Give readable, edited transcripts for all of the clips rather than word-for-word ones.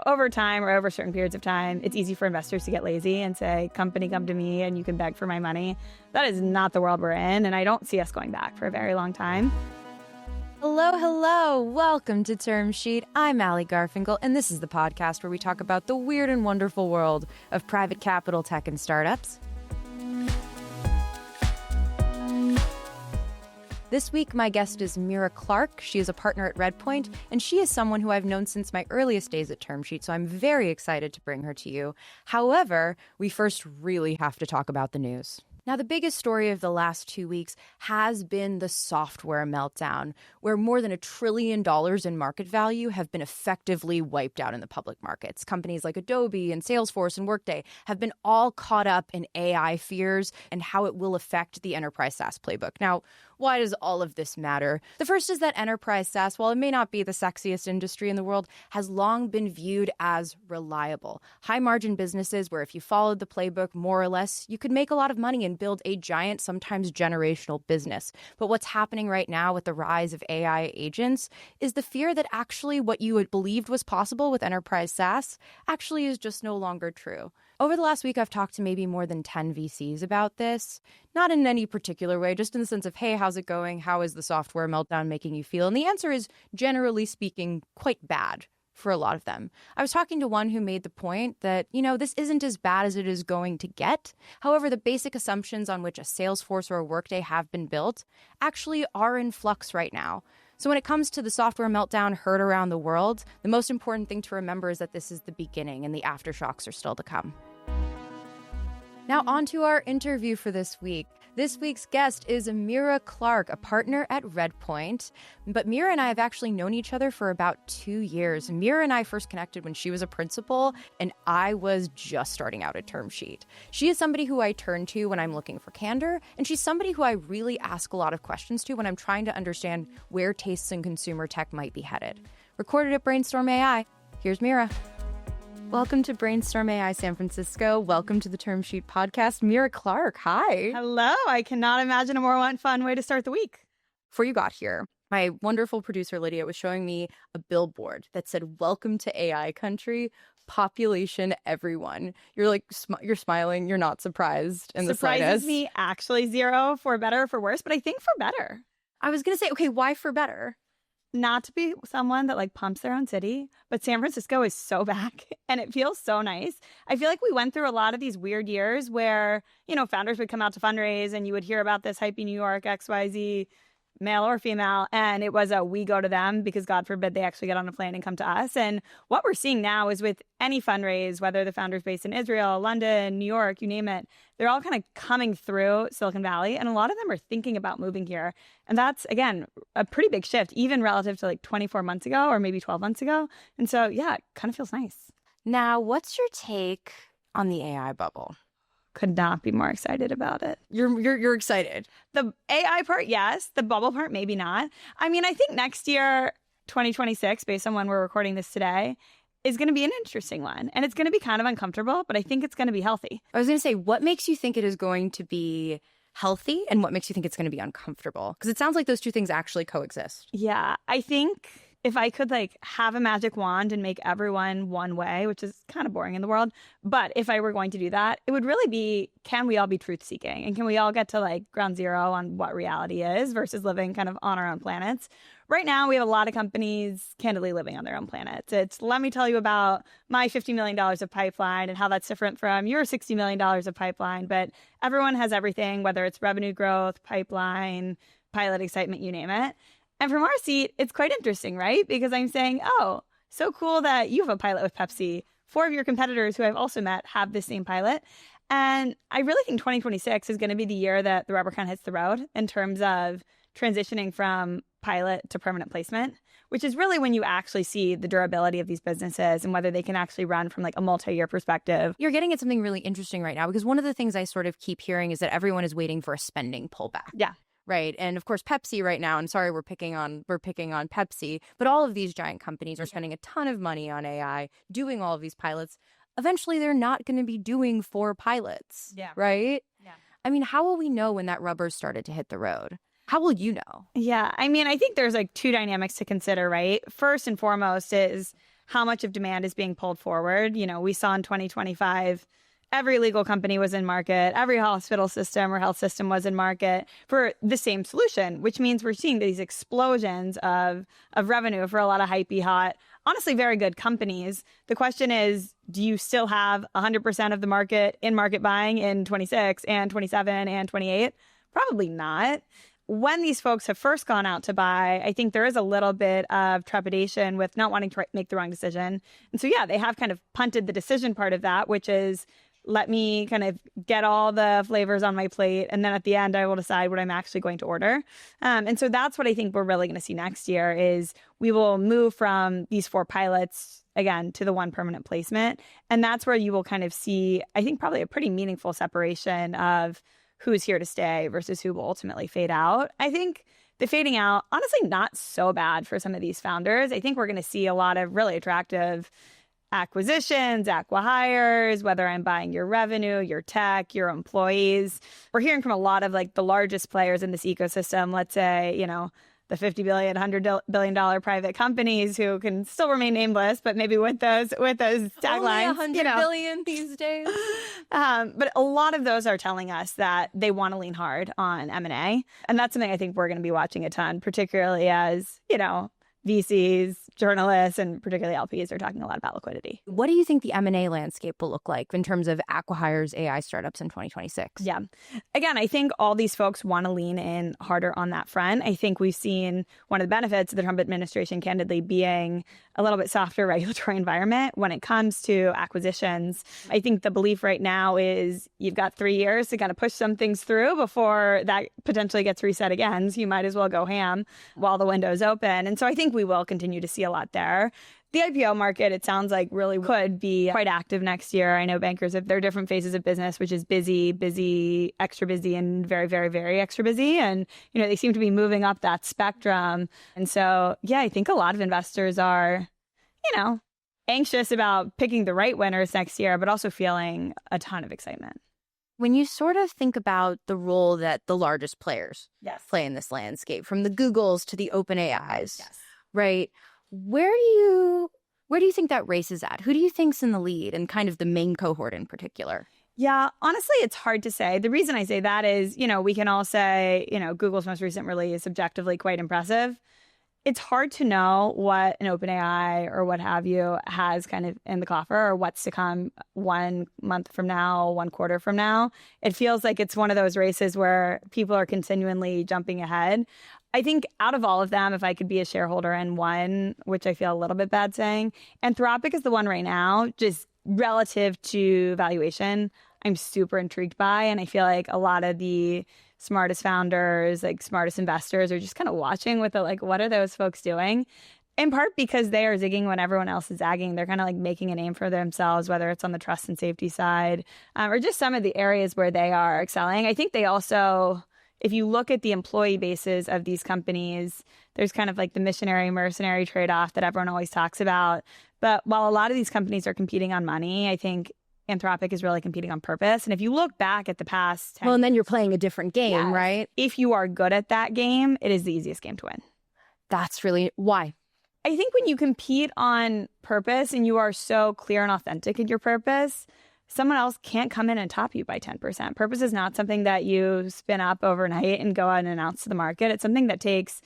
over time or over certain periods of time, it's easy for investors to get lazy and say, company, come to me and you can beg for my money. That is not the world we're in, and I don't see us going back for a very long time. Hello. Welcome to Term Sheet. I'm Allie Garfinkel, and this is the podcast where we talk about the weird and wonderful world of private capital, tech, and startups. This week, my guest is Meera Clark. She is a partner at Redpoint, and she is someone who I've known since my earliest days at Term Sheet, so I'm very excited to bring her to you. However, we first really have to talk about the news. Now, the biggest story of the last 2 weeks has been the software meltdown, where more than $1 trillion in market value have been effectively wiped out in the public markets. Companies like Adobe and Salesforce and Workday have been all caught up in AI fears and how it will affect the enterprise SaaS playbook. Now, why does all of this matter? The first is that enterprise SaaS, while it may not be the sexiest industry in the world, has long been viewed as reliable. High-margin businesses where if you followed the playbook more or less, you could make a lot of money and build a giant, sometimes generational business. But what's happening right now with the rise of AI agents is the fear that actually what you had believed was possible with enterprise SaaS actually is just no longer true. Over the last week, I've talked to maybe more than 10 VCs about this, not in any particular way, just in the sense of, hey, how's it going? How is the software meltdown making you feel? And the answer is, generally speaking, quite bad for a lot of them. I was talking to one who made the point that, this isn't as bad as it is going to get. However, the basic assumptions on which a Salesforce or a Workday have been built actually are in flux right now. So when it comes to the software meltdown heard around the world, the most important thing to remember is that this is the beginning and the aftershocks are still to come. Now on to our interview for this week. This week's guest is Meera Clark, a partner at Redpoint. But Meera and I have actually known each other for about 2 years. Meera and I first connected when she was a principal and I was just starting out at Term Sheet. She is somebody who I turn to when I'm looking for candor, and she's somebody who I really ask a lot of questions to when I'm trying to understand where tastes in consumer tech might be headed. Recorded at Brainstorm AI, here's Meera. Welcome to Brainstorm AI San Francisco. Welcome to the Term Sheet podcast. Meera Clark, hi. Hello. I cannot imagine a more fun way to start the week. Before you got here, my wonderful producer, Lydia, was showing me a billboard that said, "Welcome to AI country, population everyone." You're like, you're smiling. You're not surprised in the slightest. Surprises me actually zero, for better or for worse, but I think for better. I was going to say, okay, why for better? Not to be someone that pumps their own city, but San Francisco is so back and it feels so nice. I feel like we went through a lot of these weird years where, founders would come out to fundraise and you would hear about this hypey New York XYZ male or female, and it was we go to them because God forbid they actually get on a plane and come to us. And what we're seeing now is with any fundraise, whether the founder's based in Israel, London, New York, you name it, they're all kind of coming through Silicon Valley, and a lot of them are thinking about moving here. And that's, again, a pretty big shift, even relative to 24 months ago or maybe 12 months ago. And so, yeah, it kind of feels nice. Now, what's your take on the AI bubble? Could not be more excited about it. You're excited. The AI part, yes. The bubble part, maybe not. I mean, I think next year, 2026, based on when we're recording this today, is going to be an interesting one. And it's going to be kind of uncomfortable, but I think it's going to be healthy. I was going to say, what makes you think it is going to be healthy and what makes you think it's going to be uncomfortable? Because it sounds like those two things actually coexist. Yeah, I think if I could have a magic wand and make everyone one way, which is kind of boring in the world, but if I were going to do that, it would really be, can we all be truth seeking? And can we all get to ground zero on what reality is versus living kind of on our own planets? Right now, we have a lot of companies candidly living on their own planets. It's, let me tell you about my $50 million of pipeline and how that's different from your $60 million of pipeline. But everyone has everything, whether it's revenue growth, pipeline, pilot excitement, you name it. And from our seat, it's quite interesting, right? Because I'm saying, oh, so cool that you have a pilot with Pepsi. 4 of your competitors who I've also met have this same pilot. And I really think 2026 is going to be the year that the rubber kind of hits the road in terms of transitioning from pilot to permanent placement, which is really when you actually see the durability of these businesses and whether they can actually run from a multi-year perspective. You're getting at something really interesting right now, because one of the things I sort of keep hearing is that everyone is waiting for a spending pullback. Yeah. Right. And of course, Pepsi right now, and sorry, we're picking on Pepsi, but all of these giant companies are spending a ton of money on AI, doing all of these pilots. Eventually, they're not going to be doing 4 pilots. Yeah. Right? Yeah. I mean, how will we know when that rubber started to hit the road? How will you know? Yeah. I mean, I think there's 2 dynamics to consider, right? First and foremost is how much of demand is being pulled forward. We saw in 2025, every legal company was in market, every hospital system or health system was in market for the same solution, which means we're seeing these explosions of revenue for a lot of hypey hot, honestly, very good companies. The question is, do you still have 100% of the market in market buying in 26 and 27 and 28? Probably not. When these folks have first gone out to buy, I think there is a little bit of trepidation with not wanting to make the wrong decision. And so, yeah, they have kind of punted the decision part of that, which is, let me kind of get all the flavors on my plate. And then at the end, I will decide what I'm actually going to order. And so that's what I think we're really going to see next year is we will move from these 4 pilots, again, to the 1 permanent placement. And that's where you will kind of see, I think, probably a pretty meaningful separation of who's here to stay versus who will ultimately fade out. I think the fading out, honestly, not so bad for some of these founders. I think we're going to see a lot of really attractive acquisitions, acqui-hires, whether I'm buying your revenue, your tech, your employees. We're hearing from a lot of like the largest players in this ecosystem, let's say, the $50 billion, $100 billion private companies who can still remain nameless, but maybe with those taglines. Only $100 billion these days. But a lot of those are telling us that they want to lean hard on M&A. And that's something I think we're going to be watching a ton, particularly as, VCs, journalists, and particularly LPs are talking a lot about liquidity. What do you think the M&A landscape will look like in terms of acqui-hires, AI startups in 2026? Yeah. Again, I think all these folks want to lean in harder on that front. I think we've seen one of the benefits of the Trump administration, candidly, being a little bit softer regulatory environment when it comes to acquisitions. I think the belief right now is you've got 3 years to kind of push some things through before that potentially gets reset again. So you might as well go ham while the window's open. And so I think we will continue to see a lot there. The IPO market, it sounds like, really could be quite active next year. I know bankers have their different phases of business, which is busy, extra busy, and very, very, very extra busy. And, they seem to be moving up that spectrum. And so, yeah, I think a lot of investors are, anxious about picking the right winners next year, but also feeling a ton of excitement. When you sort of think about the role that the largest players Yes. play in this landscape, from the Googles to the OpenAIs, Yes. right? Where do you think that race is at? Who do you think's in the lead and kind of the main cohort in particular? Yeah, honestly, it's hard to say. The reason I say that is, we can all say, Google's most recent release is objectively quite impressive. It's hard to know what an OpenAI or what have you has kind of in the coffer or what's to come 1 month from now, 1 quarter from now. It feels like it's one of those races where people are continually jumping ahead. I think out of all of them, if I could be a shareholder in one, which I feel a little bit bad saying, Anthropic is the one right now, just relative to valuation, I'm super intrigued by. And I feel like a lot of the smartest founders, like smartest investors are just kind of watching with what are those folks doing? In part because they are zigging when everyone else is zagging. They're kind of making a name for themselves, whether it's on the trust and safety side or just some of the areas where they are excelling. I think they also, if you look at the employee bases of these companies, there's kind of the missionary mercenary trade-off that everyone always talks about. But while a lot of these companies are competing on money, I think Anthropic is really competing on purpose. And if you look back at the past 10 Well, and then you're playing a different game, Yes. right? If you are good at that game, it is the easiest game to win. That's really why. I think when you compete on purpose and you are so clear and authentic in your purpose, someone else can't come in and top you by 10%. Purpose is not something that you spin up overnight and go out and announce to the market. It's something that takes,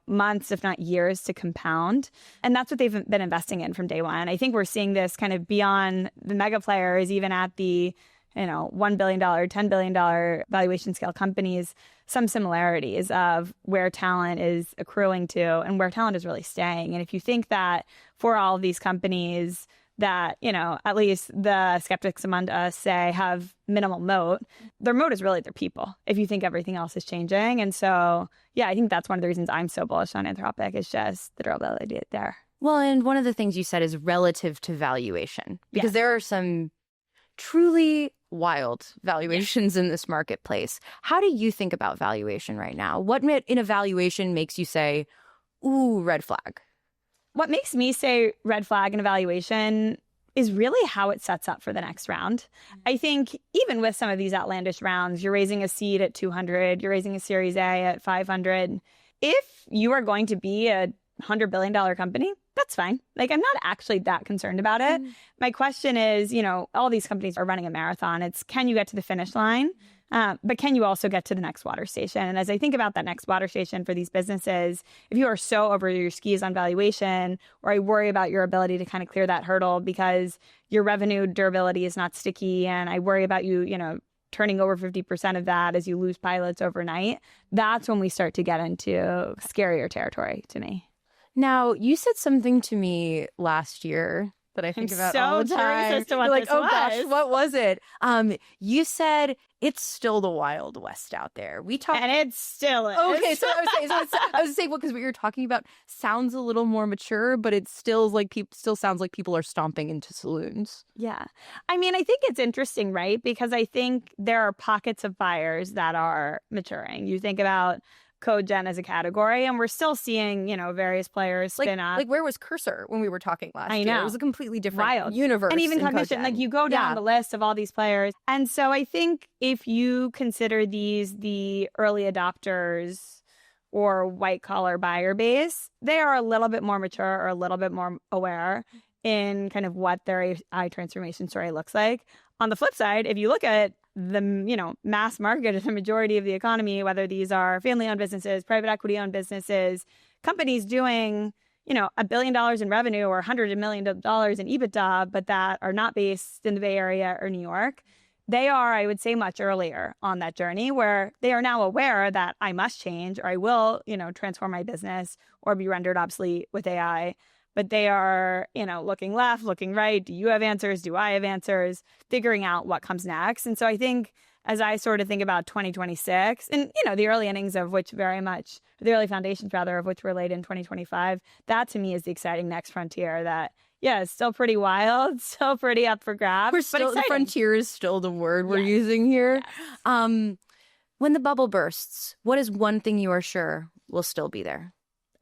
months, if not years, to compound. And that's what they've been investing in from day one. I think we're seeing this kind of beyond the mega players, even at the, $1 billion, $10 billion valuation scale companies, some similarities of where talent is accruing to and where talent is really staying. And if you think that for all of these companies that, at least the skeptics among us say have minimal moat, their moat is really their people, if you think everything else is changing. And so, yeah, I think that's one of the reasons I'm so bullish on Anthropic is just the durability there. Well, and one of the things you said is relative to valuation, because Yes. there are some truly wild valuations in this marketplace. How do you think about valuation right now? What in a valuation makes you say, ooh, red flag? What makes me say red flag in evaluation is really how it sets up for the next round. I think even with some of these outlandish rounds, you're raising a seed at 200, you're raising a Series A at 500. If you are going to be a $100 billion company, that's fine. Like, I'm not actually that concerned about it. My question is, all these companies are running a marathon. It's, can you get to the finish line? But can you also get to the next water station? And as I think about that next water station for these businesses, if you are so over your skis on valuation, or I worry about your ability to kind of clear that hurdle because your revenue durability is not sticky, and I worry about you, turning over 50% of that as you lose pilots overnight, that's when we start to get into scarier territory to me. Now, you said something to me last year that I think about all the time. I'm so curious as to what You're this like, oh was. gosh, what was it? You said it's still the Wild West out there. We talked, and it still is. Okay, so I was saying, because what you're talking about sounds a little more mature, but it still sounds like people are stomping into saloons. Yeah, I mean, I think it's interesting, right? Because I think there are pockets of buyers that are maturing. You think about code gen as a category, and we're still seeing, various players spin up. Like, where was Cursor when we were talking last I year? know. It was a completely different universe. And even in Cognition, like, you go down the list of all these players. And so I think if you consider these the early adopters or white collar buyer base, they are a little bit more mature or a little bit more aware in kind of what their AI transformation story looks like. On the flip side, if you look at the mass market, the majority of the economy, whether these are family-owned businesses, private equity-owned businesses, companies doing $1 billion in revenue or hundreds of millions of dollars in EBITDA, but that are not based in the Bay Area or New York, they are, I would say, much earlier on that journey, where they are now aware that I must change, or I will, transform my business or be rendered obsolete with AI. But they are, looking left, looking right. Do you have answers? Do I have answers? Figuring out what comes next. And so I think as I sort of think about 2026 and, the early innings of which the early foundations rather, of which were laid in 2025, that to me is the exciting next frontier that, it's still pretty wild, still pretty up for grabs. But the frontier is still the word we're using here. Yes. When the bubble bursts, what is one thing you are sure will still be there?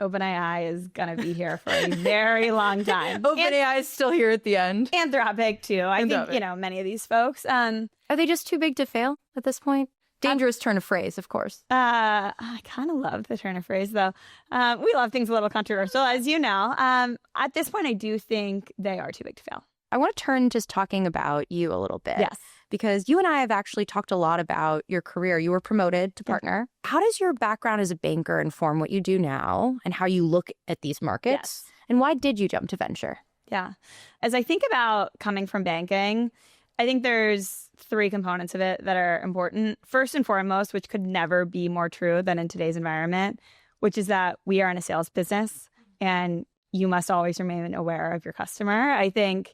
OpenAI is going to be here for a very long time. OpenAI is still here at the end. Anthropic, too. I think, many of these folks. Are they just too big to fail at this point? Dangerous turn of phrase, of course. I kind of love the turn of phrase, though. We love things a little controversial, as you know. At this point, I do think they are too big to fail. I want to turn to talking about you a little bit. Yes. Because you and I have actually talked a lot about your career. You were promoted to partner. How does your background as a banker inform what you do now and how you look at these markets? Yes. And why did you jump to venture? Yeah. As I think about coming from banking, I think there's 3 components of it that are important. First and foremost, which could never be more true than in today's environment, which is that we are in a sales business and you must always remain aware of your customer. I think,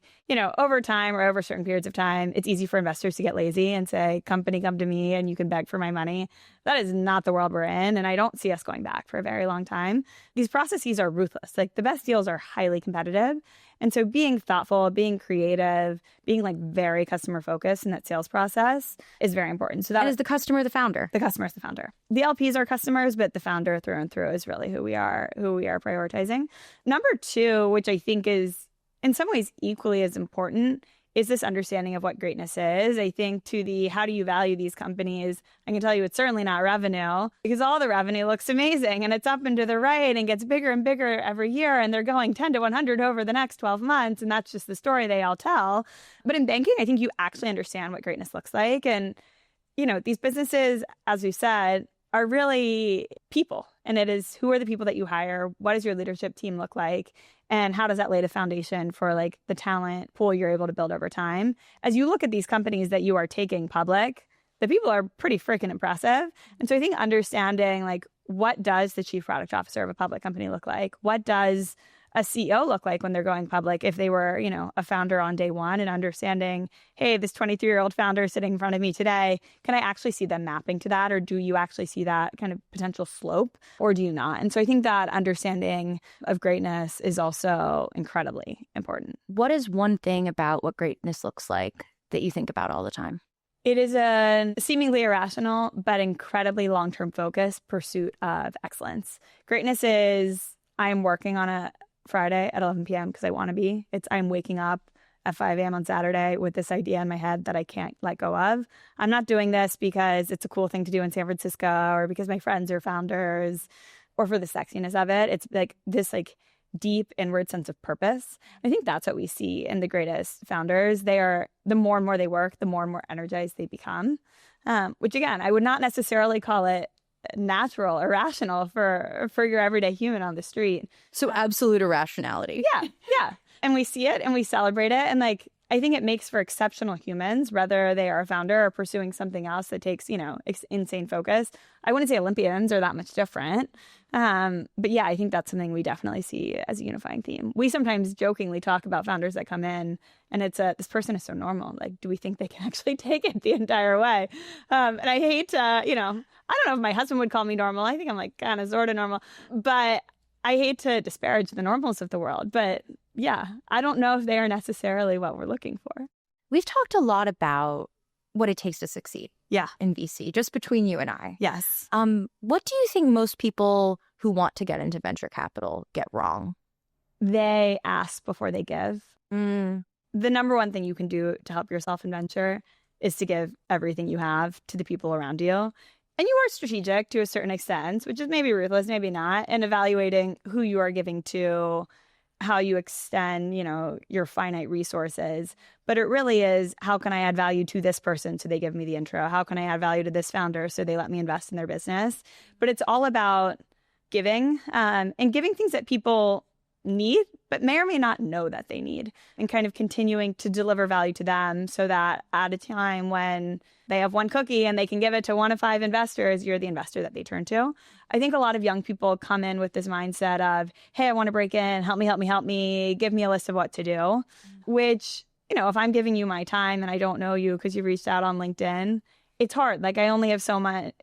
over time or over certain periods of time, it's easy for investors to get lazy and say, company, come to me and you can beg for my money. That is not the world we're in. And I don't see us going back for a very long time. These processes are ruthless. Like, the best deals are highly competitive. And so being thoughtful, being creative, being very customer focused in that sales process is very important. So that is the customer the founder? The customer is the founder. The LPs are customers, but the founder through and through is really who we are prioritizing. Number 2, which I think is in some ways equally as important, is this understanding of what greatness is. I think to the how do you value these companies, I can tell you it's certainly not revenue, because all the revenue looks amazing and it's up and to the right and gets bigger and bigger every year, and they're going 10 to 100 over the next 12 months, and that's just the story they all tell. But in banking, I think you actually understand what greatness looks like. And, these businesses, as we said, are really people. And it is, who are the people that you hire? What does your leadership team look like? And how does that lay the foundation for the talent pool you're able to build over time? As you look at these companies that you are taking public, the people are pretty freaking impressive. And so I think understanding what does the chief product officer of a public company look like? What does a CEO look like when they're going public if they were, a founder on day one, and understanding, hey, this 23-year-old founder sitting in front of me today, can I actually see them mapping to that? Or do you actually see that kind of potential slope, or do you not? And so I think that understanding of greatness is also incredibly important. What is one thing about what greatness looks like that you think about all the time? It is a seemingly irrational but incredibly long-term focused pursuit of excellence. Greatness is, I am working on a Friday at 11 p.m. because I want to be. I'm waking up at 5 a.m. on Saturday with this idea in my head that I can't let go of. I'm not doing this because it's a cool thing to do in San Francisco, or because my friends are founders, or for the sexiness of it. It's like this like deep inward sense of purpose. I think that's what we see in the greatest founders. They are, the more and more they work, the more and more energized they become. Which again, I would not necessarily call it natural or rational for your everyday human on the street. So absolute irrationality. Yeah. And we see it and we celebrate it. And like, I think it makes for exceptional humans, whether they are a founder or pursuing something else that takes, insane focus. I wouldn't say Olympians are that much different. But yeah, I think that's something we definitely see as a unifying theme. We sometimes jokingly talk about founders that come in and it's this person is so normal. Like, do we think they can actually take it the entire way? And I hate to, I don't know if my husband would call me normal. I think I'm like kind of sort of normal, but I hate to disparage the normals of the world. But yeah, I don't know if they are necessarily what we're looking for. We've talked a lot about what it takes to succeed in VC, just between you and I. Yes. What do you think most people who want to get into venture capital get wrong? They ask before they give. The number one thing you can do to help yourself in venture is to give everything you have to the people around you. And you are strategic to a certain extent, which is maybe ruthless, maybe not, and evaluating who you are giving to, how you extend, your finite resources. But it really is, how can I add value to this person so they give me the intro? How can I add value to this founder so they let me invest in their business? But it's all about giving and giving things that people need, but may or may not know that they need, and kind of continuing to deliver value to them so that at a time when they have one cookie and they can give it to 1 of 5 investors, you're the investor that they turn to. I think a lot of young people come in with this mindset of, hey, I want to break in, help me, give me a list of what to do, which, if I'm giving you my time and I don't know you because you reached out on LinkedIn, it's hard. Like, I only have so much,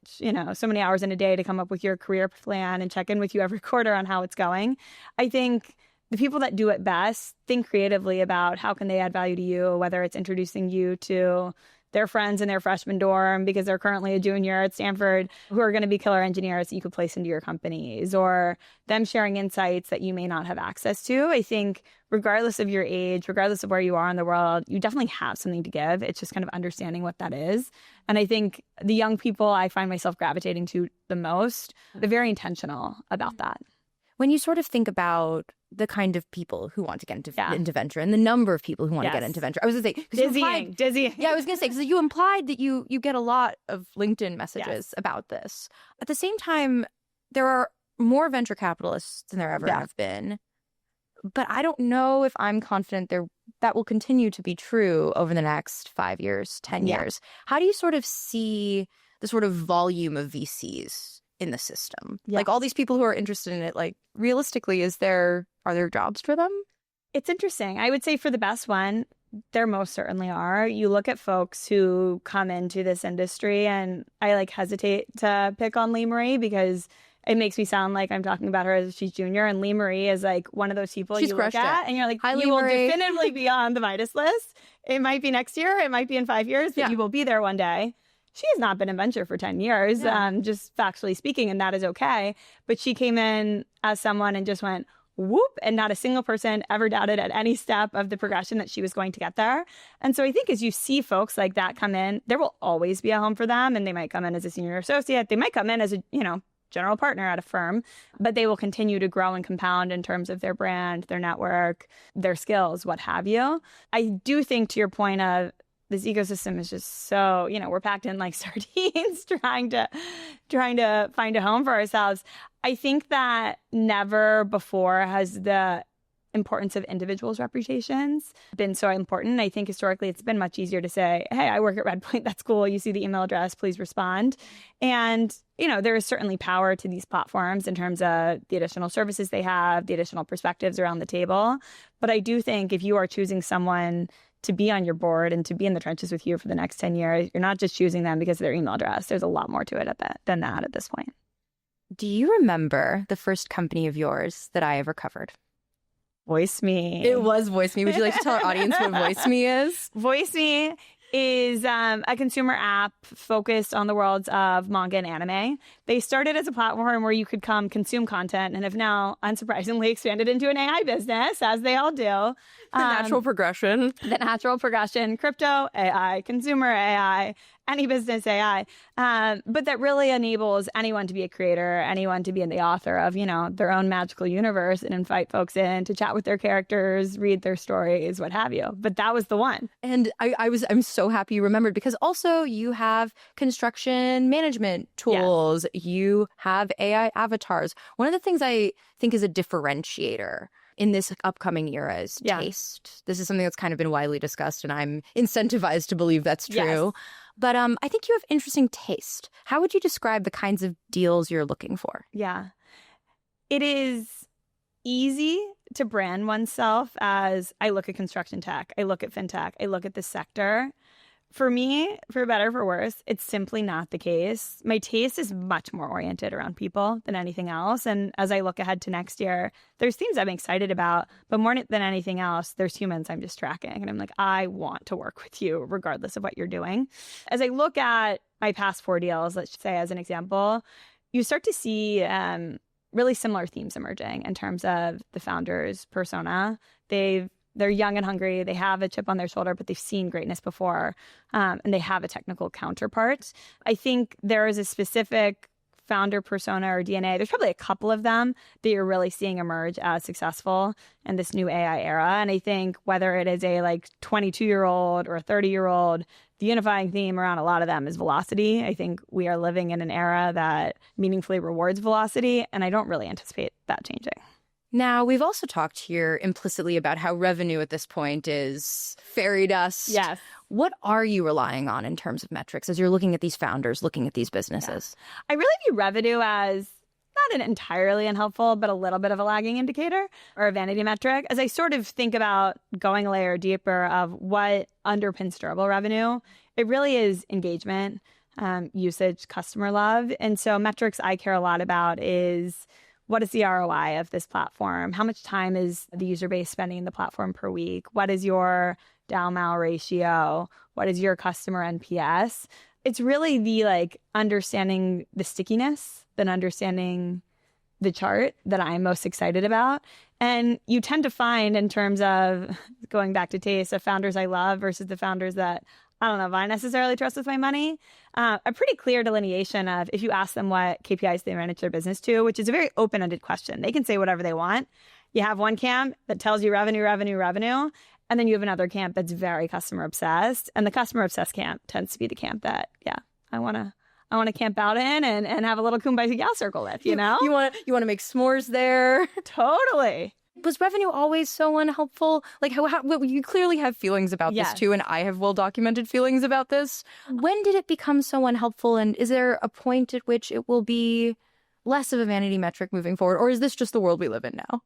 so many hours in a day to come up with your career plan and check in with you every quarter on how it's going. I think the people that do it best think creatively about how can they add value to you, whether it's introducing you to their friends in their freshman dorm because they're currently a junior at Stanford who are going to be killer engineers that you could place into your companies, or them sharing insights that you may not have access to. I think regardless of your age, regardless of where you are in the world, you definitely have something to give. It's just kind of understanding what that is. And I think the young people I find myself gravitating to the most, they're very intentional about that. When you sort of think about the kind of people who want to get into venture and the number of people who want to get into venture, I was going to say, dizzying. Yeah, I was going to say, because you implied that you get a lot of LinkedIn messages about this. At the same time, there are more venture capitalists than there ever have been. But I don't know if I'm confident that will continue to be true over the next 5 years, 10 years. How do you sort of see the sort of volume of VCs in the system? Like, all these people who are interested in it, like, realistically, are there jobs for them? It's interesting. I would say for the best one, there most certainly are. You look at folks who come into this industry, and I hesitate to pick on Lee Marie because it makes me sound like I'm talking about her as she's junior. And Lee Marie is like one of those people you look at and you're like, you will definitively be on the Midas list. It might be next year, it might be in 5 years, but you will be there one day. She has not been in venture for 10 years, just factually speaking, and that is okay. But she came in as someone and just went whoop, and not a single person ever doubted at any step of the progression that she was going to get there. And so I think as you see folks like that come in, there will always be a home for them, and they might come in as a senior associate. They might come in as a, general partner at a firm, but they will continue to grow and compound in terms of their brand, their network, their skills, what have you. I do think, to your point of, this ecosystem is just so, we're packed in like sardines trying to find a home for ourselves. I think that never before has the importance of individuals' reputations been so important. I think historically it's been much easier to say, hey, I work at Redpoint, that's cool. You see the email address, please respond. And, there is certainly power to these platforms in terms of the additional services they have, the additional perspectives around the table. But I do think if you are choosing someone to be on your board and to be in the trenches with you for the next 10 years, you're not just choosing them because of their email address. There's a lot more to it than that at this point. Do you remember the first company of yours that I ever covered? VoyceMe. It was VoyceMe. Would you like to tell our audience what VoyceMe is? VoyceMe is a consumer app focused on the worlds of manga and anime. They started as a platform where you could come consume content and have now, unsurprisingly, expanded into an AI business, as they all do. The natural progression. The natural progression, crypto AI, consumer AI, any business AI. But that really enables anyone to be a creator, anyone to be the author of, their own magical universe and invite folks in to chat with their characters, read their stories, what have you. But that was the one. And I'm so happy you remembered, because also you have construction management tools. Yes. You have AI avatars. One of the things I think is a differentiator in this upcoming era is taste. This is something that's kind of been widely discussed, and I'm incentivized to believe that's true. Yes. But I think you have interesting taste. How would you describe the kinds of deals you're looking for? Yeah. It is easy to brand oneself as, I look at construction tech, I look at fintech, I look at this sector. For me, for better or for worse, it's simply not the case. My taste is much more oriented around people than anything else. And as I look ahead to next year, there's themes I'm excited about, but more than anything else, there's humans I'm just tracking. And I'm like, I want to work with you regardless of what you're doing. As I look at my past 4 deals, let's say as an example, you start to see really similar themes emerging in terms of the founder's persona. They're young and hungry. They have a chip on their shoulder, but they've seen greatness before, and they have a technical counterpart. I think there is a specific founder persona or DNA. There's probably a couple of them that you're really seeing emerge as successful in this new AI era. And I think whether it is a 22-year-old or a 30-year-old, the unifying theme around a lot of them is velocity. I think we are living in an era that meaningfully rewards velocity, and I don't really anticipate that changing. Now, we've also talked here implicitly about how revenue at this point is fairy dust. Yes. What are you relying on in terms of metrics as you're looking at these founders, looking at these businesses? Yeah. I really view revenue as not an entirely unhelpful, but a little bit of a lagging indicator or a vanity metric. As I sort of think about going a layer deeper of what underpins durable revenue, it really is engagement, usage, customer love. And so metrics I care a lot about is, what is the ROI of this platform? How much time is the user base spending in the platform per week? What is your DAU/MAU ratio? What is your customer NPS? It's really the understanding the stickiness than understanding the chart that I'm most excited about. And you tend to find, in terms of going back to taste, of founders I love versus the founders that I don't know if I necessarily trust with my money, a pretty clear delineation of, if you ask them what KPIs they manage their business to, which is a very open-ended question. They can say whatever they want. You have one camp that tells you revenue, revenue, revenue, and then you have another camp that's very customer obsessed. And the customer obsessed camp tends to be the camp that, I want to camp out in and have a little kumbaya circle with, you know? You want to make s'mores there. Totally. Was revenue always so unhelpful? How you clearly have feelings about this too, and I have well-documented feelings about this. When did it become so unhelpful, and is there a point at which it will be less of a vanity metric moving forward, or is this just the world we live in now?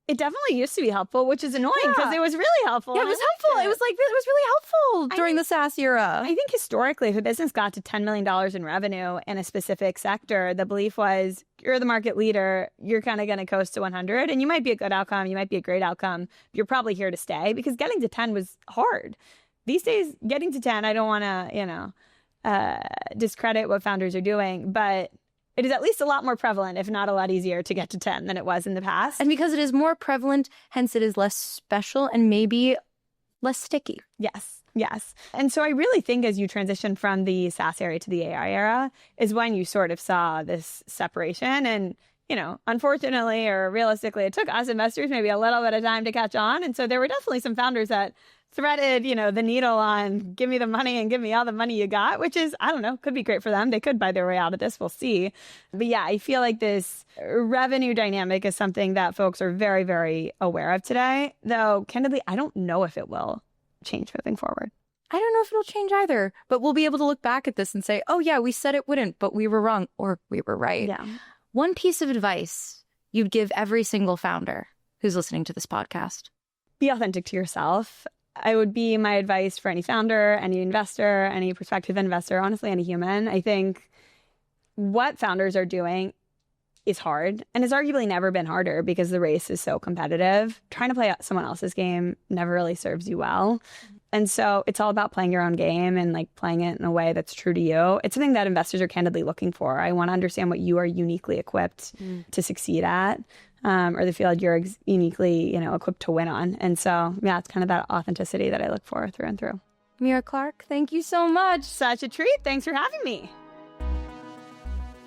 It definitely used to be helpful, which is annoying because it was really helpful. Yeah, it was helpful. It was really helpful during the Saas era. I think historically, if a business got to $10 million in revenue in a specific sector, the belief was, you're the market leader, you're kind of going to coast to 100, and you might be a good outcome, you might be a great outcome. You're probably here to stay, because getting to 10 was hard. These days, getting to 10, I don't want to, discredit what founders are doing, but it is at least a lot more prevalent, if not a lot easier, to get to 10 than it was in the past. And because it is more prevalent, hence it is less special and maybe less sticky. Yes. And so I really think as you transition from the SaaS era to the AI era is when you sort of saw this separation. And, unfortunately or realistically, it took us investors maybe a little bit of time to catch on. And so there were definitely some founders that threaded, the needle on give me the money and give me all the money you got, which is, I don't know, could be great for them. They could buy their way out of this. We'll see. But yeah, I feel like this revenue dynamic is something that folks are very, very aware of today. Though, candidly, I don't know if it will change moving forward. I don't know if it'll change either, but we'll be able to look back at this and say, oh yeah, we said it wouldn't, but we were wrong, or we were right. Yeah. One piece of advice you'd give every single founder who's listening to this podcast. Be authentic to yourself. I would be my advice for any founder, any investor, any prospective investor, honestly, any human. I think what founders are doing is hard, and it's arguably never been harder because the race is so competitive. Trying to play someone else's game never really serves you well. And so it's all about playing your own game and like playing it in a way that's true to you. It's something that investors are candidly looking for. I want to understand what you are uniquely equipped to succeed at, or they feel like you're uniquely, equipped to win on. And so, yeah, it's kind of that authenticity that I look for through and through. Meera Clark, thank you so much. Such a treat. Thanks for having me.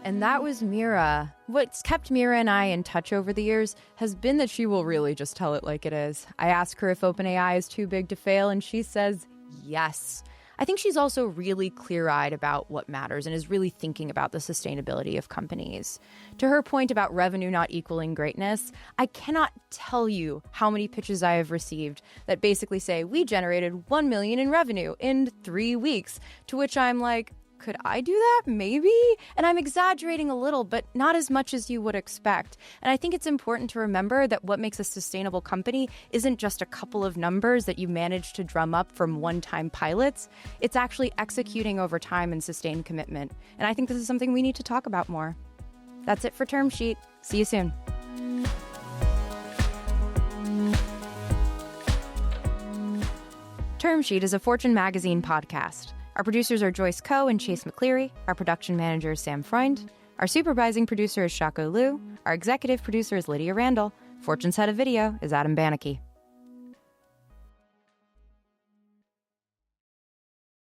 And that was Meera. What's kept Meera and I in touch over the years has been that she will really just tell it like it is. I ask her if OpenAI is too big to fail, and she says yes. I think she's also really clear-eyed about what matters and is really thinking about the sustainability of companies. To her point about revenue not equaling greatness, I cannot tell you how many pitches I have received that basically say, we generated $1 million in revenue in 3 weeks, to which I'm like, could I do that? Maybe? And I'm exaggerating a little, but not as much as you would expect. And I think it's important to remember that what makes a sustainable company isn't just a couple of numbers that you manage to drum up from one-time pilots. It's actually executing over time and sustained commitment. And I think this is something we need to talk about more. That's it for Term Sheet. See you soon. Term Sheet is a Fortune Magazine podcast. Our producers are Joyce Coe and Chase McCleary. Our production manager is Sam Freund. Our supervising producer is Shako Liu. Our executive producer is Lydia Randall. Fortune's head of video is Adam Bannicky.